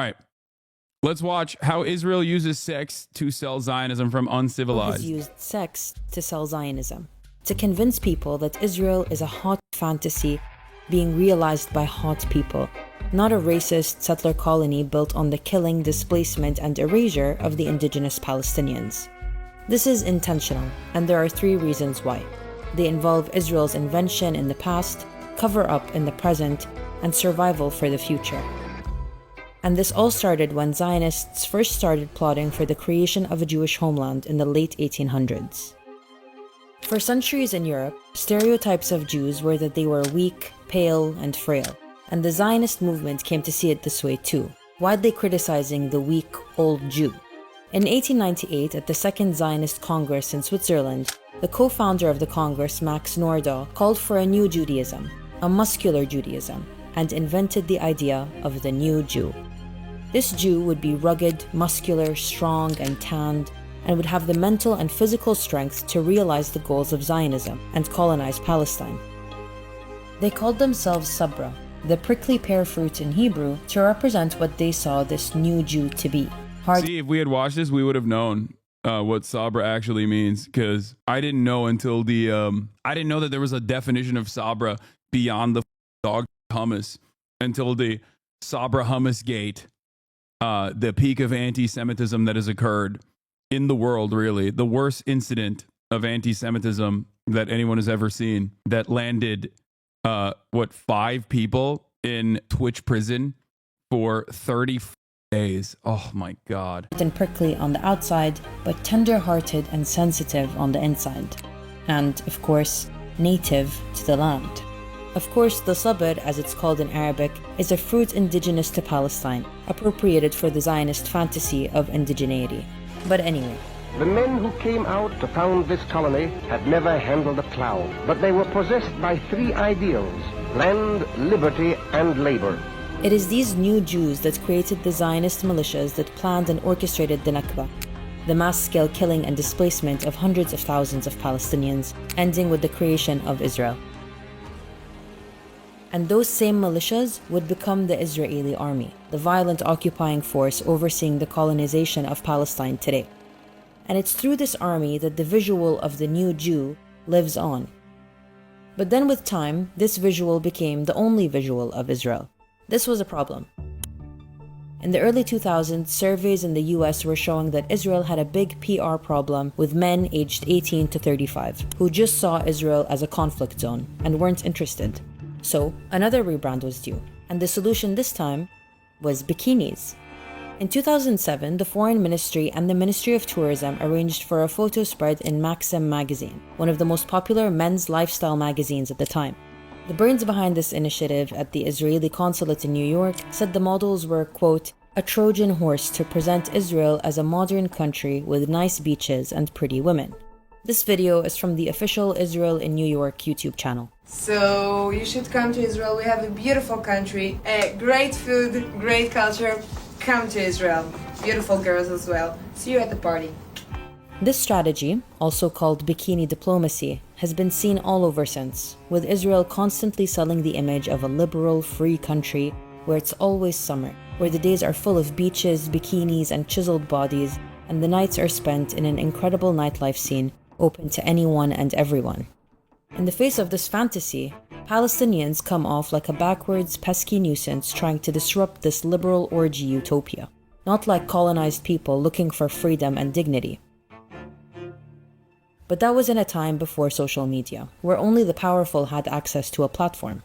All right. Let's watch how Israel uses sex to sell Zionism from uncivilized. Has used sex to sell Zionism, to convince people that Israel is a hot fantasy being realized by hot people, not a racist settler colony built on the killing, displacement, and erasure of the indigenous Palestinians. This is intentional, and there are 3 reasons why. They involve Israel's invention in the past, cover-up in the present, and survival for the future. And this all started when Zionists first started plotting for the creation of a Jewish homeland in the late 1800s. For centuries in Europe, stereotypes of Jews were that they were weak, pale, and frail, and the Zionist movement came to see it this way too, widely criticizing the weak, old Jew. In 1898, at the Second Zionist Congress in Switzerland, the co-founder of the Congress, Max Nordau, called for a new Judaism, a muscular Judaism, and invented the idea of the new Jew. This Jew would be rugged, muscular, strong, and tanned, and would have the mental and physical strength to realize the goals of Zionism and colonize Palestine. They called themselves Sabra, the prickly pear fruit in Hebrew, to represent what they saw this new Jew to be. See, if we had watched this, we would have known what Sabra actually means, because I didn't know until I didn't know that there was a definition of Sabra beyond the dog hummus until the Sabra hummus gate, the peak of anti-Semitism that has occurred in the world, really. The worst incident of anti-Semitism that anyone has ever seen, that landed, 5 people in Twitch prison for 30 days. Oh my God. And prickly on the outside, but tender-hearted and sensitive on the inside. And, of course, native to the land. Of course, the sabr, as it's called in Arabic, is a fruit indigenous to Palestine, appropriated for the Zionist fantasy of indigeneity. But anyway. The men who came out to found this colony had never handled a plow, but they were possessed by 3 ideals: land, liberty, and labor. It is these new Jews that created the Zionist militias that planned and orchestrated the Nakba, the mass-scale killing and displacement of hundreds of thousands of Palestinians, ending with the creation of Israel. And those same militias would become the Israeli army, the violent occupying force overseeing the colonization of Palestine today. And it's through this army that the visual of the new Jew lives on. But then with time, this visual became the only visual of Israel. This was a problem. In the early 2000s, surveys in the US were showing that Israel had a big PR problem with men aged 18 to 35 who just saw Israel as a conflict zone and weren't interested. So another rebrand was due, and the solution this time was bikinis. In 2007, the Foreign Ministry and the Ministry of Tourism arranged for a photo spread in Maxim magazine, one of the most popular men's lifestyle magazines at the time. The brains behind this initiative at the Israeli consulate in New York said the models were, quote, a Trojan horse to present Israel as a modern country with nice beaches and pretty women. This video is from the official Israel in New York YouTube channel. So you should come to Israel. We have a beautiful country, great food, great culture. Come to Israel. Beautiful girls as well. See you at the party. This strategy, also called bikini diplomacy, has been seen all over since, with Israel constantly selling the image of a liberal, free country where it's always summer, where the days are full of beaches, bikinis, and chiseled bodies, and the nights are spent in an incredible nightlife scene open to anyone and everyone. In the face of this fantasy, Palestinians come off like a backwards, pesky nuisance trying to disrupt this liberal orgy utopia, not like colonized people looking for freedom and dignity. But that was in a time before social media, where only the powerful had access to a platform.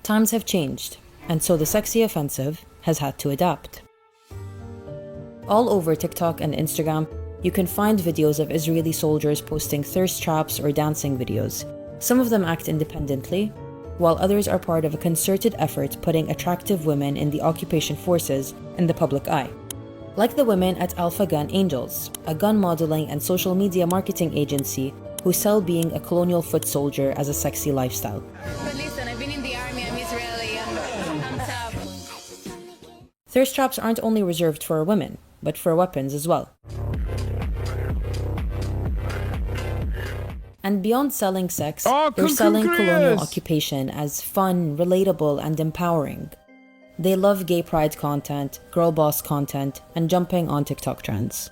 Times have changed, and so the sexy offensive has had to adapt. All over TikTok and Instagram, you can find videos of Israeli soldiers posting thirst traps or dancing videos. Some of them act independently, while others are part of a concerted effort putting attractive women in the occupation forces in the public eye. Like the women at Alpha Gun Angels, a gun modeling and social media marketing agency who sell being a colonial foot soldier as a sexy lifestyle. But listen, I've been in the army, I'm Israeli, I'm tough. Thirst traps aren't only reserved for women, but for weapons as well. And beyond selling sex, they're selling colonial occupation as fun, relatable, and empowering. They love gay pride content, girl boss content, and jumping on TikTok trends.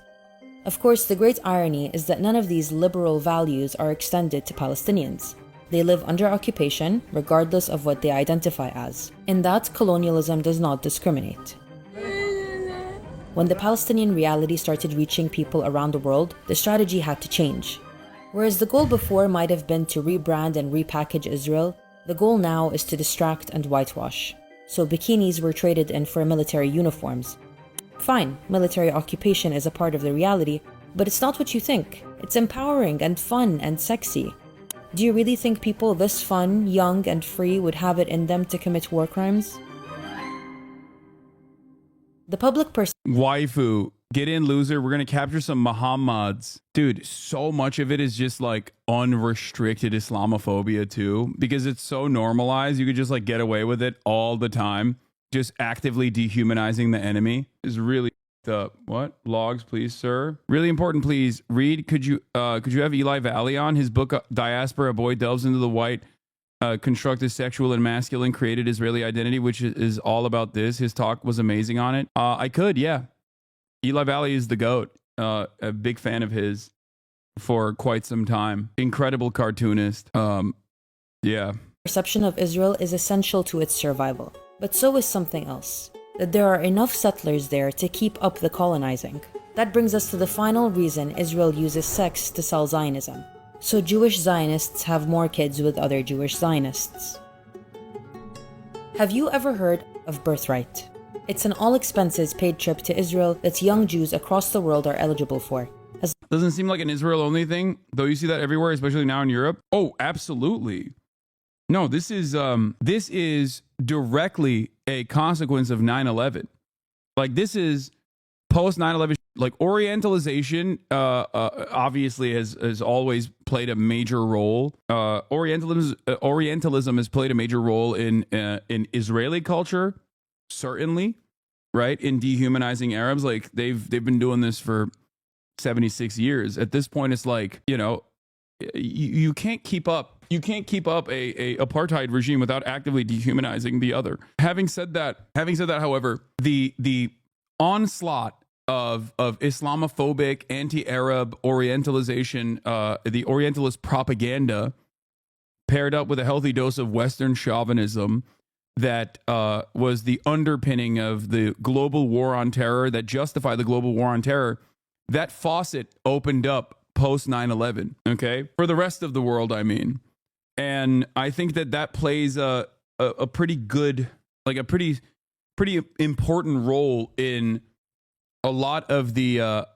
Of course, the great irony is that none of these liberal values are extended to Palestinians. They live under occupation, regardless of what they identify as. In that, colonialism does not discriminate. When the Palestinian reality started reaching people around the world, the strategy had to change. Whereas the goal before might have been to rebrand and repackage Israel, the goal now is to distract and whitewash. So bikinis were traded in for military uniforms. Fine, military occupation is a part of the reality, but it's not what you think. It's empowering and fun and sexy. Do you really think people this fun, young, and free would have it in them to commit war crimes? The public Waifu, get in, loser. We're going to capture some Muhammads. Dude, so much of it is just like unrestricted Islamophobia too, because it's so normalized. You could just like get away with it all the time. Just actively dehumanizing the enemy is really up. What? Logs, please, sir. Really important, please. Read, could you have Eli Valley on? His book, Diaspora, a boy delves into the white constructed sexual and masculine created Israeli identity, which is all about this. His talk was amazing on it. I could, yeah. Eli Valley is the GOAT. A big fan of his for quite some time. Incredible cartoonist. Yeah. Perception of Israel is essential to its survival. But so is something else. That there are enough settlers there to keep up the colonizing. That brings us to the final reason Israel uses sex to sell Zionism. So Jewish Zionists have more kids with other Jewish Zionists. Have you ever heard of birthright? It's an all-expenses-paid trip to Israel that young Jews across the world are eligible for. Doesn't seem like an Israel-only thing, though you see that everywhere, especially now in Europe. Oh, absolutely. No, this is directly a consequence of 9/11. Like, this is post 9/11. Like, Orientalization obviously has always played a major role. Orientalism has played a major role in Israeli culture, certainly, right? In dehumanizing Arabs. Like, they've been doing this for 76 years. At this point, it's like, you know, you can't keep up. You can't keep up a apartheid regime without actively dehumanizing the other. Having said that, however, the onslaught of Islamophobic, anti-Arab Orientalization, the Orientalist propaganda, paired up with a healthy dose of Western chauvinism, that was the underpinning of the global war on terror, that justified the global war on terror. That faucet opened up post 9/11. Okay, for the rest of the world, I mean. And I think that plays a pretty good, like a pretty important role in a lot of the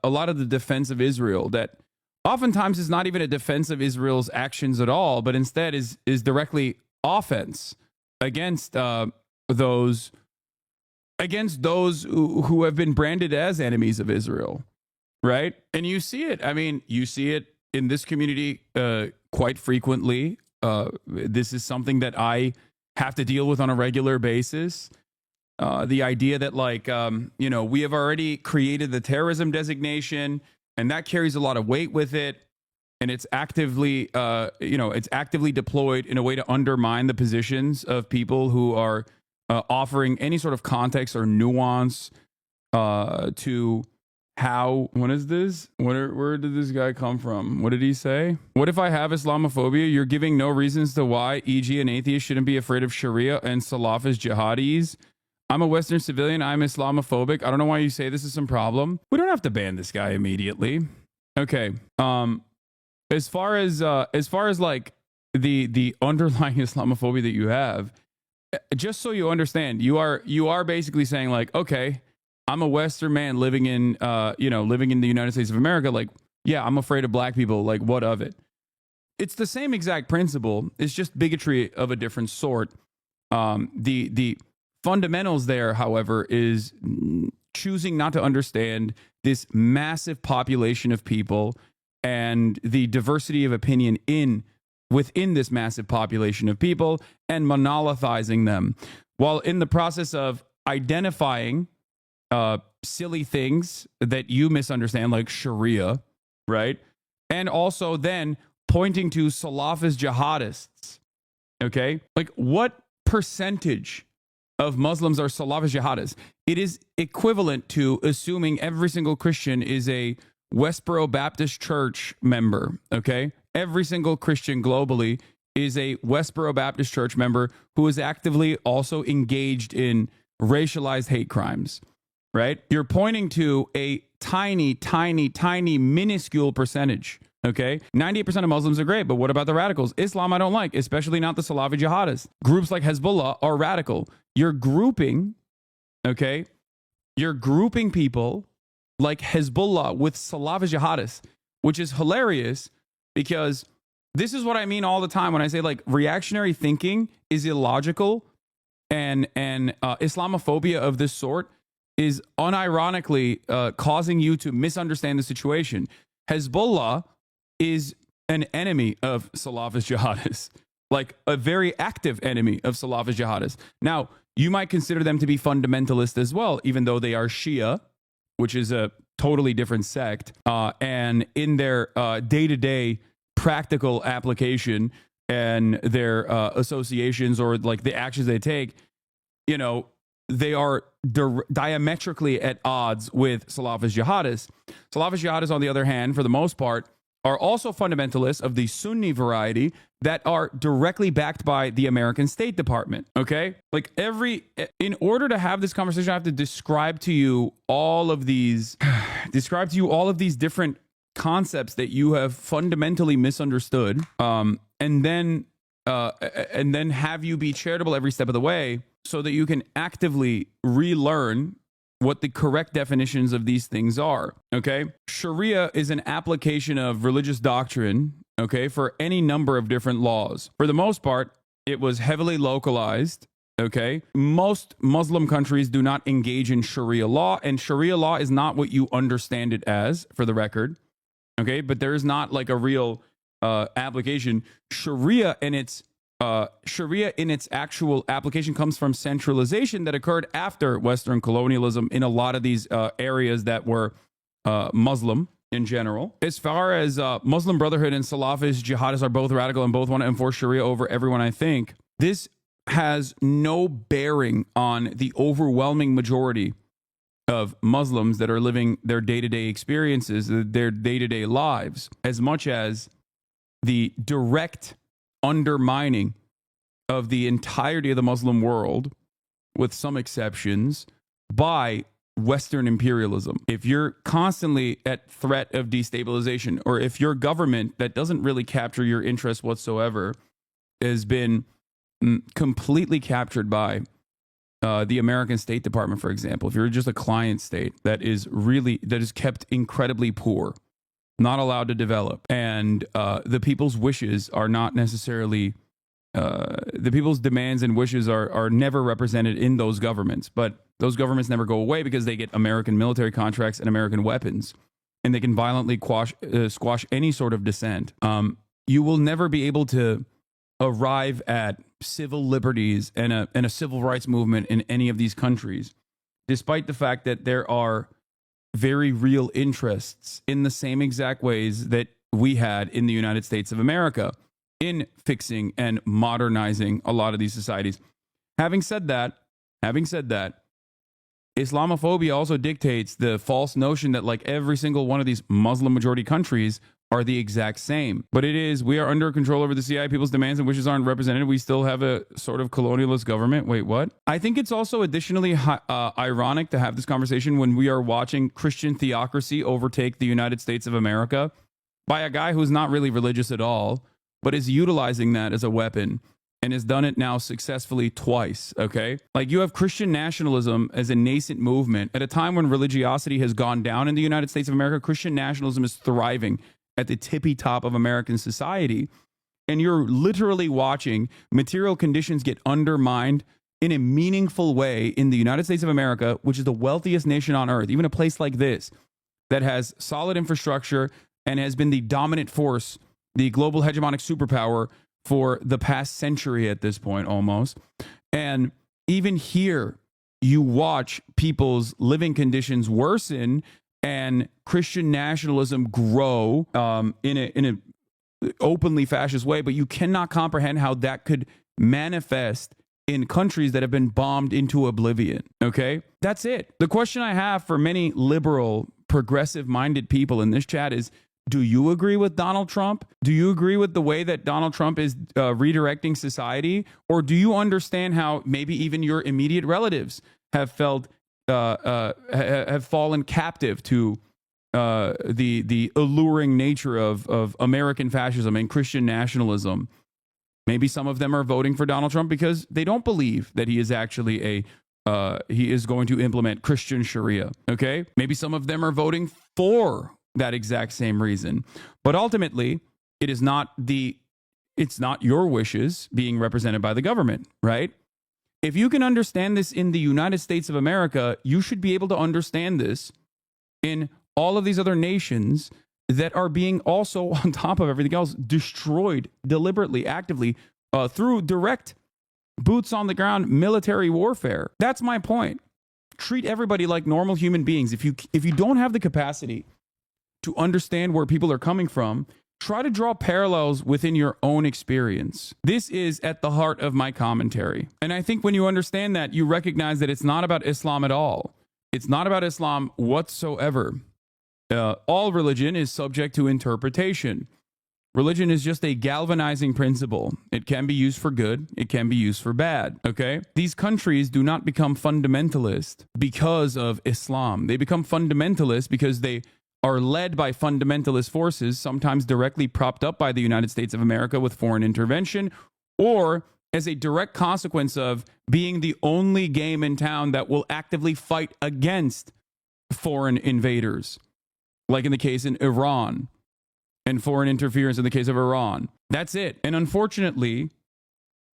defense of Israel, that oftentimes is not even a defense of Israel's actions at all, but instead is directly offense against those who have been branded as enemies of Israel, right? And you see it. I mean, you see it in this community quite frequently. This is something that I have to deal with on a regular basis. The idea that, like, we have already created the terrorism designation, and that carries a lot of weight with it, and it's actively, it's actively deployed in a way to undermine the positions of people who are offering any sort of context or nuance to how. What is this? Where did this guy come from? What did he say? What if I have Islamophobia? You're giving no reasons to why, e.g., an atheist shouldn't be afraid of Sharia and Salafist jihadis. I'm a Western civilian. I'm Islamophobic. I don't know why you say this is some problem. We don't have to ban this guy immediately. Okay. As far as like the underlying Islamophobia that you have, just so you understand, you are basically saying, like, okay, I'm a Western man living in the United States of America. Like, yeah, I'm afraid of black people. Like, what of it? It's the same exact principle. It's just bigotry of a different sort. The fundamentals there, however, is choosing not to understand this massive population of people and the diversity of opinion within this massive population of people, and monolithizing them, while in the process of identifying silly things that you misunderstand, like Sharia, right? And also then pointing to Salafist jihadists. Okay, like, what percentage of Muslims are Salafi jihadists. It is equivalent to assuming every single Christian is a Westboro Baptist Church member, okay? Every single Christian globally is a Westboro Baptist Church member who is actively also engaged in racialized hate crimes, right? You're pointing to a tiny, minuscule percentage, okay? 98% of Muslims are great, but what about the radicals? Islam I don't like, especially not the Salafi jihadists. Groups like Hezbollah are radical. You're grouping, okay? You're grouping people like Hezbollah with Salafi jihadists, which is hilarious because this is what I mean all the time when I say like reactionary thinking is illogical and Islamophobia of this sort is unironically causing you to misunderstand the situation. Hezbollah is an enemy of Salafist jihadists, like a very active enemy of Salafist jihadists. Now, you might consider them to be fundamentalist as well, even though they are Shia, which is a totally different sect. And in their day-to-day practical application and their associations or like the actions they take, you know, they are diametrically at odds with Salafist jihadists. Salafist jihadists, on the other hand, for the most part, are also fundamentalists of the Sunni variety that are directly backed by the American State Department. Okay? Like in order to have this conversation, I have to describe to you all of these different concepts that you have fundamentally misunderstood, and then have you be charitable every step of the way so that you can actively relearn what the correct definitions of these things are, okay? Sharia is an application of religious doctrine, okay, for any number of different laws. For the most part, it was heavily localized, okay? Most Muslim countries do not engage in Sharia law, and Sharia law is not what you understand it as, for the record, okay? But there is not like a real application. Sharia in its actual application comes from centralization that occurred after Western colonialism in a lot of these areas that were Muslim in general. As far as Muslim Brotherhood and Salafist jihadists are both radical and both want to enforce Sharia over everyone, I think this has no bearing on the overwhelming majority of Muslims that are living their day-to-day experiences, their day-to-day lives, as much as the direct undermining of the entirety of the Muslim world, with some exceptions, by Western imperialism. If you're constantly at threat of destabilization, or if your government that doesn't really capture your interests whatsoever has been completely captured by the American State Department, for example, if you're just a client state that is kept incredibly poor, not allowed to develop, and the people's wishes are not necessarily the people's demands and wishes are never represented in those governments, but those governments never go away because they get American military contracts and American weapons, and they can violently squash any sort of dissent. You will never be able to arrive at civil liberties and a civil rights movement in any of these countries, despite the fact that there are very real interests in the same exact ways that we had in the United States of America in fixing and modernizing a lot of these societies. Having said that, Islamophobia also dictates the false notion that like every single one of these Muslim majority countries are the exact same. But we are under control over the CIA. People's demands and wishes aren't represented. We still have a sort of colonialist government. Wait, what? I think it's also additionally ironic to have this conversation when we are watching Christian theocracy overtake the United States of America by a guy who's not really religious at all, but is utilizing that as a weapon and has done it now successfully twice, okay? Like, you have Christian nationalism as a nascent movement. At a time when religiosity has gone down in the United States of America, Christian nationalism is thriving at the tippy top of American society. And you're literally watching material conditions get undermined in a meaningful way in the United States of America, which is the wealthiest nation on earth, even a place like this that has solid infrastructure and has been the dominant force, the global hegemonic superpower for the past century at this point almost. And even here, you watch people's living conditions worsen and Christian nationalism grow in a openly fascist way, but you cannot comprehend how that could manifest in countries that have been bombed into oblivion. Okay? That's it. The question I have for many liberal, progressive-minded people in this chat is, do you agree with Donald Trump? Do you agree with the way that Donald Trump is redirecting society? Or do you understand how maybe even your immediate relatives have felt have fallen captive to the alluring nature of American fascism and Christian nationalism? Maybe some of them are voting for Donald Trump because they don't believe that he is actually he is going to implement Christian Sharia. Okay, maybe some of them are voting for that exact same reason, but ultimately, it's not your wishes being represented by the government, right? If you can understand this in the United States of America, you should be able to understand this in all of these other nations that are being also, on top of everything else, destroyed deliberately, actively, through direct boots on the ground military warfare. That's my point. Treat everybody like normal human beings. If you don't have the capacity to understand where people are coming from, try to draw parallels within your own experience. This is at the heart of my commentary. And I think when you understand that, you recognize that it's not about Islam at all. It's not about Islam whatsoever. All religion is subject to interpretation. Religion is just a galvanizing principle. It can be used for good. It can be used for bad. Okay? These countries do not become fundamentalist because of Islam. They become fundamentalist because they are led by fundamentalist forces, sometimes directly propped up by the United States of America with foreign intervention, or as a direct consequence of being the only game in town that will actively fight against foreign invaders, like in the case in Iran, and foreign interference in the case of Iran. That's it. And unfortunately,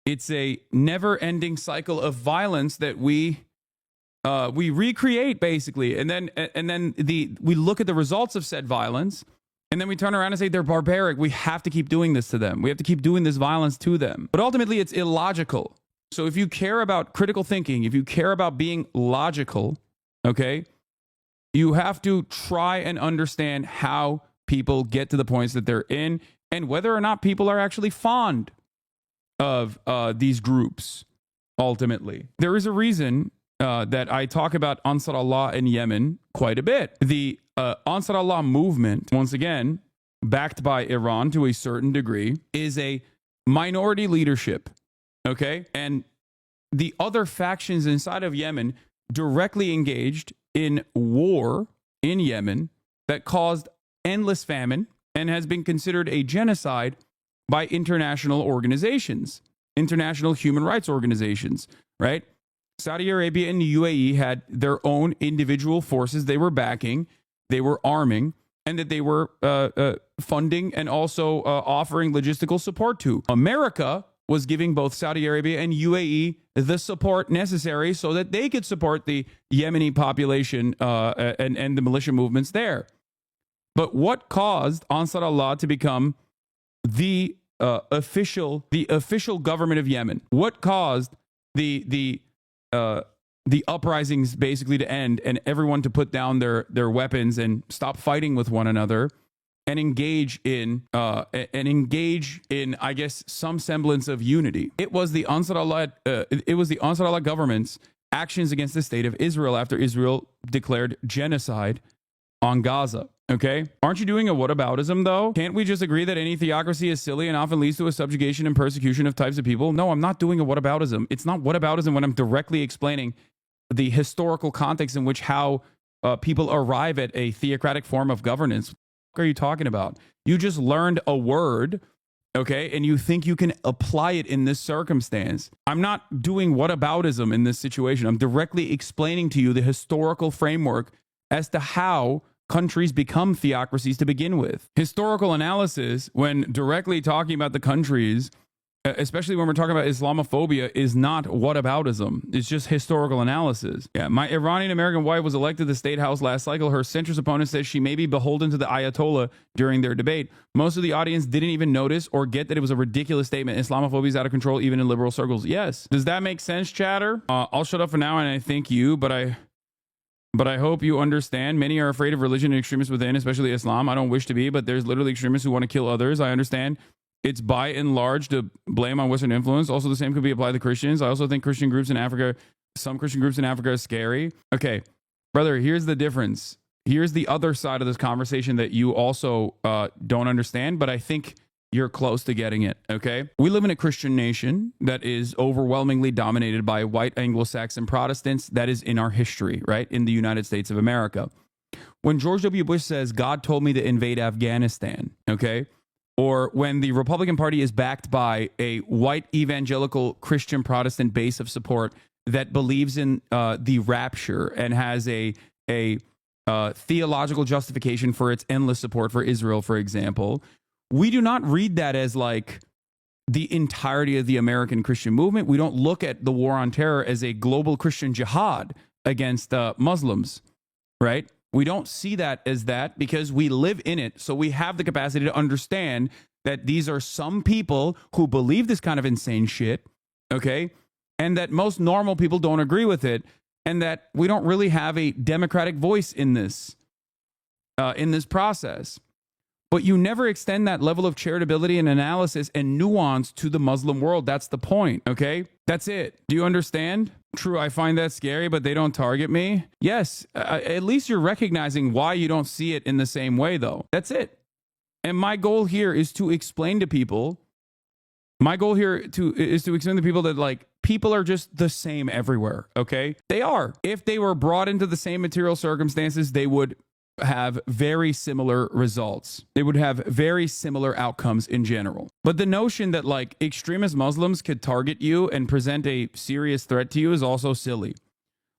it's a never-ending cycle of violence that we recreate, basically, and then we look at the results of said violence, and then we turn around and say they're barbaric. We have to keep doing this to them. We have to keep doing this violence to them. But ultimately, it's illogical. So if you care about critical thinking, if you care about being logical, okay, you have to try and understand how people get to the points that they're in, and whether or not people are actually fond of these groups. Ultimately, there is a reason that I talk about Ansar Allah in Yemen quite a bit. The Ansar Allah movement, once again, backed by Iran to a certain degree, is a minority leadership, okay? And the other factions inside of Yemen directly engaged in war in Yemen that caused endless famine and has been considered a genocide by international organizations, international human rights organizations, right? Saudi Arabia and the UAE had their own individual forces they were backing, they were arming, and that they were funding and also offering logistical support to. America was giving both Saudi Arabia and UAE the support necessary so that they could support the Yemeni population and the militia movements there. But what caused Ansar Allah to become the official government of Yemen? What caused the uprisings basically to end and everyone to put down their weapons and stop fighting with one another and engage in I guess some semblance of unity? It was the Ansar Allah government's actions against the state of Israel after Israel declared genocide on Gaza. Okay? Aren't you doing a whataboutism, though? Can't we just agree that any theocracy is silly and often leads to a subjugation and persecution of types of people? No, I'm not doing a whataboutism. It's not whataboutism when I'm directly explaining the historical context in which how people arrive at a theocratic form of governance. What are you talking about? You just learned a word, okay, and you think you can apply it in this circumstance. I'm not doing whataboutism in this situation. I'm directly explaining to you the historical framework as to how countries become theocracies to begin with. Historical analysis, when directly talking about the countries, especially when we're talking about Islamophobia, is not whataboutism. It's just historical analysis. Yeah, my Iranian American wife was elected to the state house last cycle. Her centrist opponent says she may be beholden to the Ayatollah during their debate. Most of the audience didn't even notice or get that it was a ridiculous statement. Islamophobia is out of control even in liberal circles. Yes. Does that make sense, chatter? I'll shut up for now, and I thank you, but I hope you understand. Many are afraid of religion and extremists within, especially Islam. I don't wish to be, but there's literally extremists who want to kill others. I understand it's by and large to blame on Western influence. Also, the same could be applied to Christians. I also think Christian groups in Africa, some Christian groups in Africa are scary. Okay, brother, here's the difference. Here's the other side of this conversation that you also don't understand, but I think you're close to getting it, okay? We live in a Christian nation that is overwhelmingly dominated by white Anglo-Saxon Protestants. That is in our history, right? In the United States of America. When George W. Bush says, God told me to invade Afghanistan, okay? Or when the Republican Party is backed by a white evangelical Christian Protestant base of support that believes in the rapture and has a theological justification for its endless support for Israel, for example, we do not read that as like the entirety of the American Christian movement. We don't look at the war on terror as a global Christian jihad against Muslims, right? We don't see that as that because we live in it. So we have the capacity to understand that these are some people who believe this kind of insane shit, okay? And that most normal people don't agree with it, and that we don't really have a democratic voice in this process. But you never extend that level of charitability and analysis and nuance to the Muslim world. That's the point, okay? That's it. Do you understand? True, I find that scary, but they don't target me. Yes, at least you're recognizing why you don't see it in the same way, though. That's it. And my goal here is to explain to people, is to explain to people that, like, people are just the same everywhere, okay? They are. If they were brought into the same material circumstances, they would have very similar results. They would have very similar outcomes in general. But the notion that like extremist Muslims could target you and present a serious threat to you is also silly.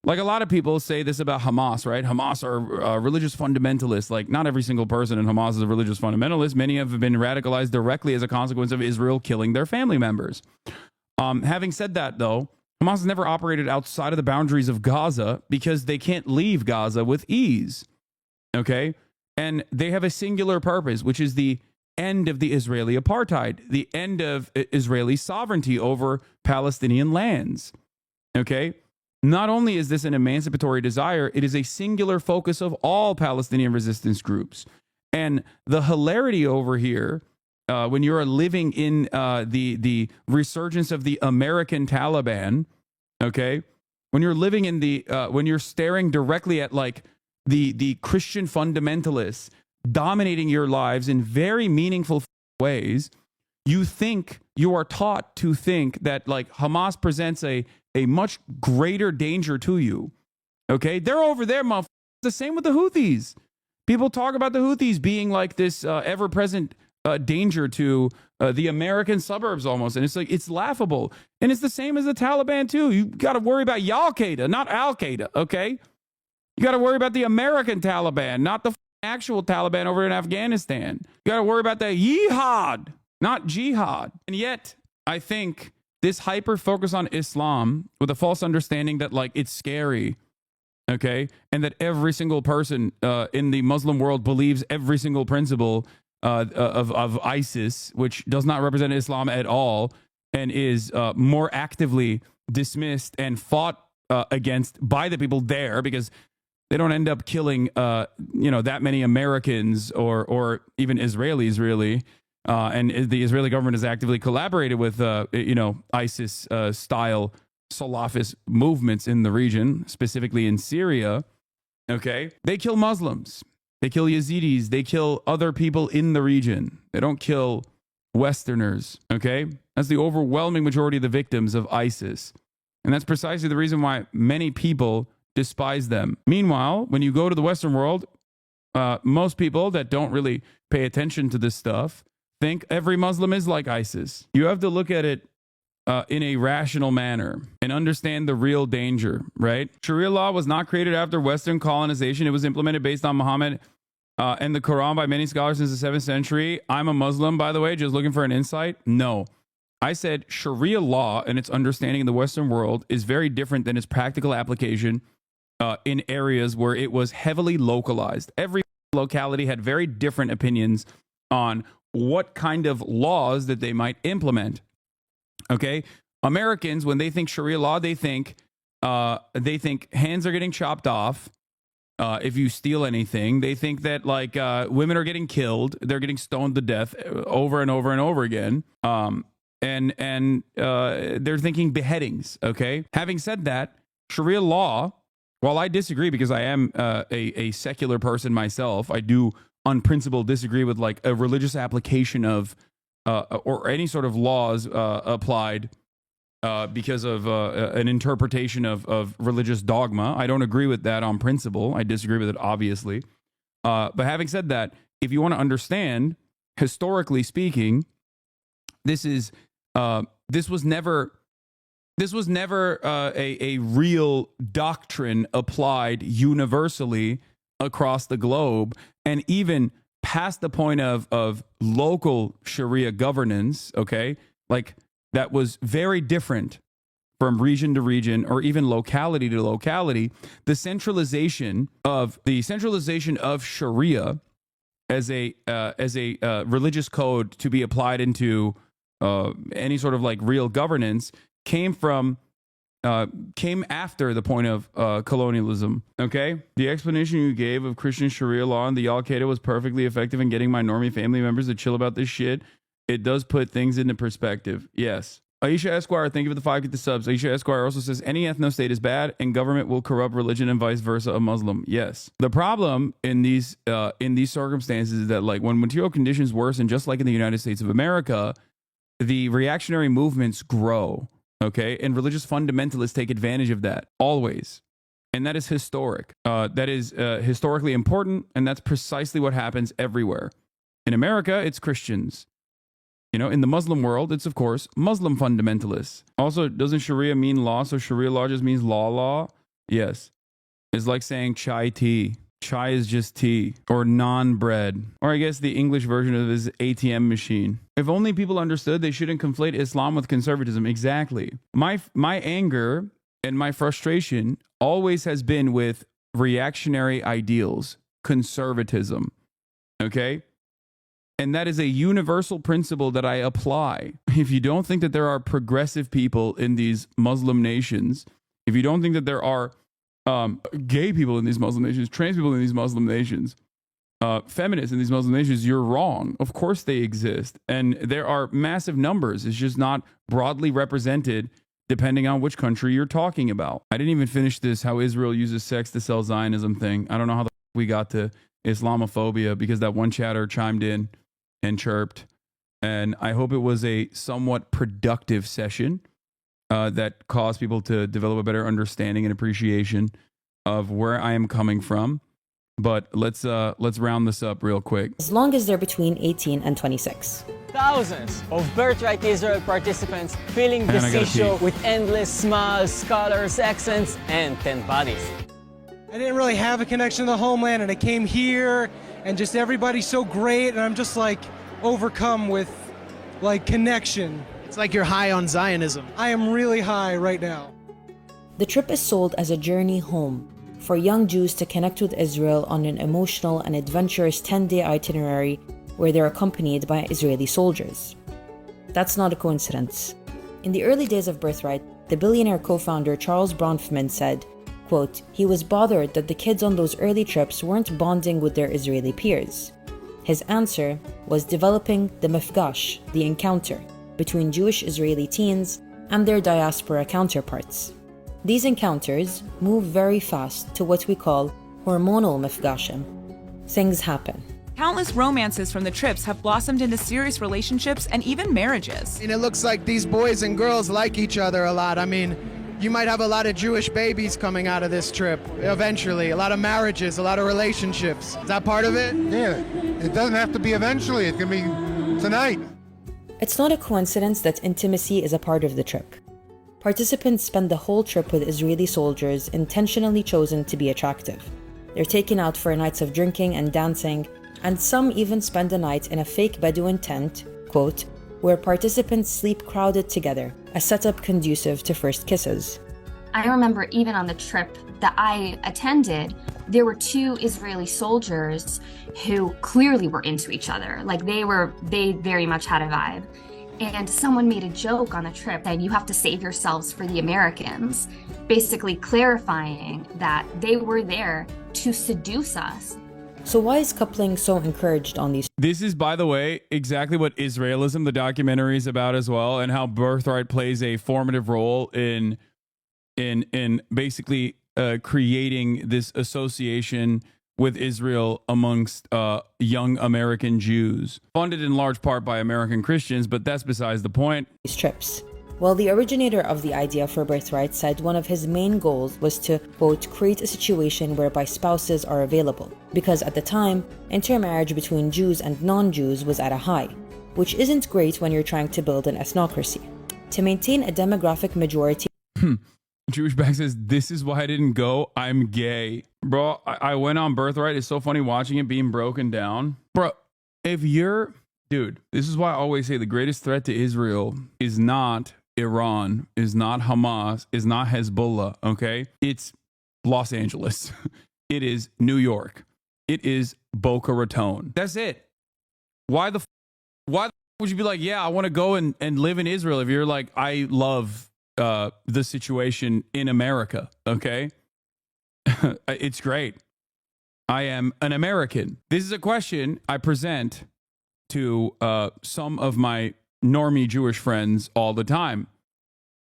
Like a lot of people say this about Hamas, right? Hamas are religious fundamentalists. Like not every single person in Hamas is a religious fundamentalist. Many have been radicalized directly as a consequence of Israel killing their family members. Having said that, though, Hamas has never operated outside of the boundaries of Gaza because they can't leave Gaza with ease. Okay, and they have a singular purpose, which is the end of the Israeli apartheid, the end of Israeli sovereignty over Palestinian lands. Okay, not only is this an emancipatory desire, it is a singular focus of all Palestinian resistance groups. And the hilarity over here, when you're living in the resurgence of the American Taliban, okay, when you're living in when you're staring directly at like the Christian fundamentalists dominating your lives in very meaningful ways, you are taught to think that like Hamas presents a much greater danger to you. Okay, they're over there, motherfuckers. The same with the Houthis. People talk about the Houthis being like this ever-present danger to the American suburbs almost, and it's like it's laughable. And it's the same as the Taliban too. You got to worry about Al-Qaeda, not Al-Qaeda. Okay. You got to worry about the American Taliban, not the actual Taliban over in Afghanistan. You got to worry about the jihad, not jihad. And yet, I think this hyper focus on Islam with a false understanding that like it's scary, okay, and that every single person in the Muslim world believes every single principle of ISIS, which does not represent Islam at all, and is more actively dismissed and fought against by the people there because they don't end up killing, that many Americans or even Israelis, really. And the Israeli government has actively collaborated with, ISIS-style Salafist movements in the region, specifically in Syria. Okay, they kill Muslims, they kill Yazidis, they kill other people in the region. They don't kill Westerners. Okay, that's the overwhelming majority of the victims of ISIS, and that's precisely the reason why many people despise them. Meanwhile, when you go to the Western world, most people that don't really pay attention to this stuff think every Muslim is like ISIS. You have to look at it in a rational manner and understand the real danger, right? Sharia law was not created after Western colonization. It was implemented based on Muhammad and the Quran by many scholars since the 7th century. I'm a Muslim, by the way, just looking for an insight. No. I said Sharia law and its understanding in the Western world is very different than its practical application in areas where it was heavily localized. Every locality had very different opinions on what kind of laws that they might implement. Okay, Americans, when they think Sharia law, they think hands are getting chopped off, if you steal anything. They think that like women are getting killed, they're getting stoned to death over and over and over again. And they're thinking beheadings. Okay. Having said that, Sharia law, while I disagree because I am a secular person myself, I do on principle disagree with like a religious application of or any sort of laws applied because of an interpretation of religious dogma. I don't agree with that on principle. I disagree with it, obviously. But having said that, if you want to understand, historically speaking, this was never a real doctrine applied universally across the globe, and even past the point of local Sharia governance. Okay, like that was very different from region to region or even locality to locality. The centralization of Sharia as a religious code to be applied into any sort of like real governance came after the point of colonialism. Okay, the explanation you gave of Christian Sharia law and the Al Qaeda was perfectly effective in getting my normie family members to chill about this shit. It does put things into perspective. Yes. Aisha Esquire, thank you for the 5 get the subs. Aisha Esquire also says any ethno state is bad and government will corrupt religion and vice versa a Muslim. Yes. The problem in these circumstances is that like when material conditions worsen, just like in the United States of America, the reactionary movements grow. Okay. And religious fundamentalists take advantage of that always. And that is historic. That is historically important. And that's precisely what happens everywhere. In America, it's Christians. You know, in the Muslim world, it's, of course, Muslim fundamentalists. Also, doesn't Sharia mean law? So Sharia law just means law? Yes. It's like saying chai tea. Chai is just tea. Or non-bread. Or I guess the English version of it is ATM machine. If only people understood they shouldn't conflate Islam with conservatism. Exactly. My anger and my frustration always has been with reactionary ideals, conservatism. Okay? And that is a universal principle that I apply. If you don't think that there are progressive people in these Muslim nations, if you don't think that there are gay people in these Muslim nations, trans people in these Muslim nations, feminists in these Muslim nations, you're wrong. Of course they exist. And there are massive numbers. It's just not broadly represented depending on which country you're talking about. I didn't even finish this how Israel uses sex to sell Zionism thing. I don't know how we got to Islamophobia because that one chatter chimed in and chirped. And I hope it was a somewhat productive session that caused people to develop a better understanding and appreciation of where I am coming from. But let's round this up real quick. As long as they're between 18 and 26. Thousands of Birthright Israel participants filling the C-show with endless smiles, scholars, accents, and 10 bodies. I didn't really have a connection to the homeland, and I came here, and just everybody's so great, and I'm just like overcome with like connection. It's like you're high on Zionism. I am really high right now. The trip is sold as a journey home for young Jews to connect with Israel on an emotional and adventurous 10-day itinerary where they're accompanied by Israeli soldiers. That's not a coincidence. In the early days of Birthright, the billionaire co-founder Charles Bronfman said, quote, he was bothered that the kids on those early trips weren't bonding with their Israeli peers. His answer was developing the mifgash, the encounter, between Jewish Israeli teens and their diaspora counterparts. These encounters move very fast to what we call hormonal mifgashim. Things happen. Countless romances from the trips have blossomed into serious relationships and even marriages. And it looks like these boys and girls like each other a lot. I mean, you might have a lot of Jewish babies coming out of this trip eventually, a lot of marriages, a lot of relationships. Is that part of it? Yeah, it doesn't have to be eventually. It can be tonight. It's not a coincidence that intimacy is a part of the trip. Participants spend the whole trip with Israeli soldiers intentionally chosen to be attractive. They're taken out for nights of drinking and dancing, and some even spend a night in a fake Bedouin tent, quote, where participants sleep crowded together, a setup conducive to first kisses. I remember even on the trip that I attended, there were 2 Israeli soldiers who clearly were into each other. Like they very much had a vibe. And someone made a joke on the trip that you have to save yourselves for the Americans, basically clarifying that they were there to seduce us. So why is coupling so encouraged on these? This is, by the way, exactly what Israelism, the documentary, is about as well, and how birthright plays a formative role in basically creating this association with Israel amongst young American Jews, funded in large part by American Christians, but that's besides the point. These trips. Well, the originator of the idea for birthright said one of his main goals was to, quote, create a situation whereby spouses are available, because at the time, intermarriage between Jews and non-Jews was at a high, which isn't great when you're trying to build an ethnocracy. To maintain a demographic majority. Jewish Bag says, this is why I didn't go. I'm gay. Bro, I went on birthright. It's so funny watching it being broken down. Bro, if you're... Dude, this is why I always say the greatest threat to Israel is not Iran, is not Hamas, is not Hezbollah, okay? It's Los Angeles. It is New York. It is Boca Raton. That's it. Why would you be like, yeah, I want to go and live in Israel if you're like, I love the situation in America, okay? It's great. I am an American. This is a question I present to some of my normie Jewish friends all the time,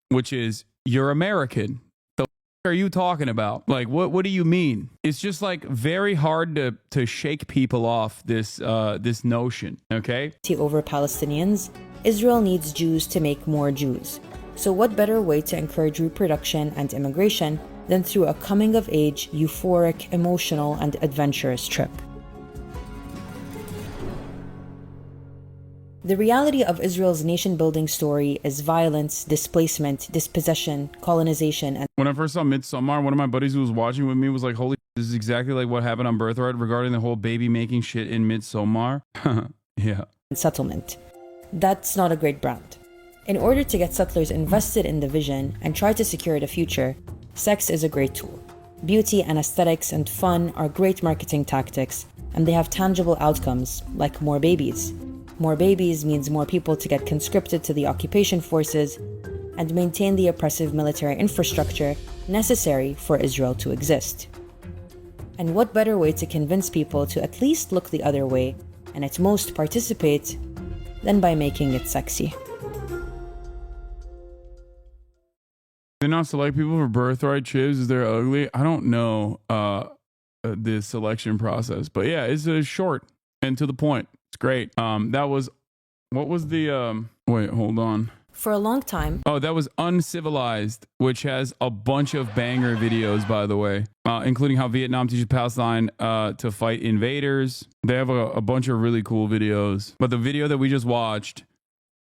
which is, you're American. The f- are you talking about? Like, what do you mean? It's just like very hard to shake people off this this notion, okay? Over Palestinians, Israel needs Jews to make more Jews. So what better way to encourage reproduction and immigration than through a coming-of-age, euphoric, emotional, and adventurous trip? The reality of Israel's nation-building story is violence, displacement, dispossession, colonization, and... When I first saw Midsommar, one of my buddies who was watching with me was like, holy, this is exactly like what happened on Birthright regarding the whole baby-making shit in Midsommar. Yeah. Settlement. That's not a great brand. In order to get settlers invested in the vision and try to secure the future, sex is a great tool. Beauty and aesthetics and fun are great marketing tactics, and they have tangible outcomes, like more babies. More babies means more people to get conscripted to the occupation forces and maintain the oppressive military infrastructure necessary for Israel to exist. And what better way to convince people to at least look the other way, and at most participate, than by making it sexy? They not select people for birthright chibs? Is they're ugly? I don't know the selection process, but yeah, it's short and to the point. It's great. That was, what was the wait, hold on. For a long time. Oh, that was Uncivilized, which has a bunch of banger videos, by the way, including how Vietnam teaches Palestine to fight invaders. They have a bunch of really cool videos. But the video that we just watched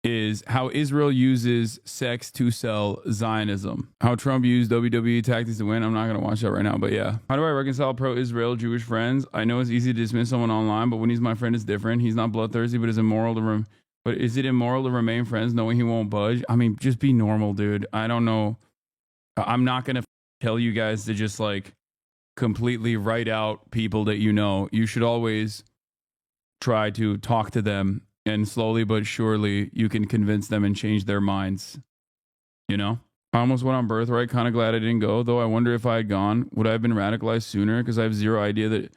is how Israel uses sex to sell Zionism. How Trump used WWE tactics to win. I'm not going to watch that right now, but yeah. How do I reconcile pro-Israel Jewish friends? I know it's easy to dismiss someone online, but when he's my friend, it's different. He's not bloodthirsty, but is it immoral to remain friends knowing he won't budge? I mean, just be normal, dude. I don't know. I'm not going to tell you guys to just like completely write out people that you know. You should always try to talk to them, and slowly but surely you can convince them and change their minds. You know? I almost went on birthright. Kind of glad I didn't go, though. I wonder if I had gone, would I have been radicalized sooner? Because I had zero idea that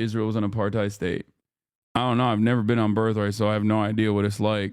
Israel was an apartheid state. I don't know. I've never been on birthright, so I have no idea what it's like.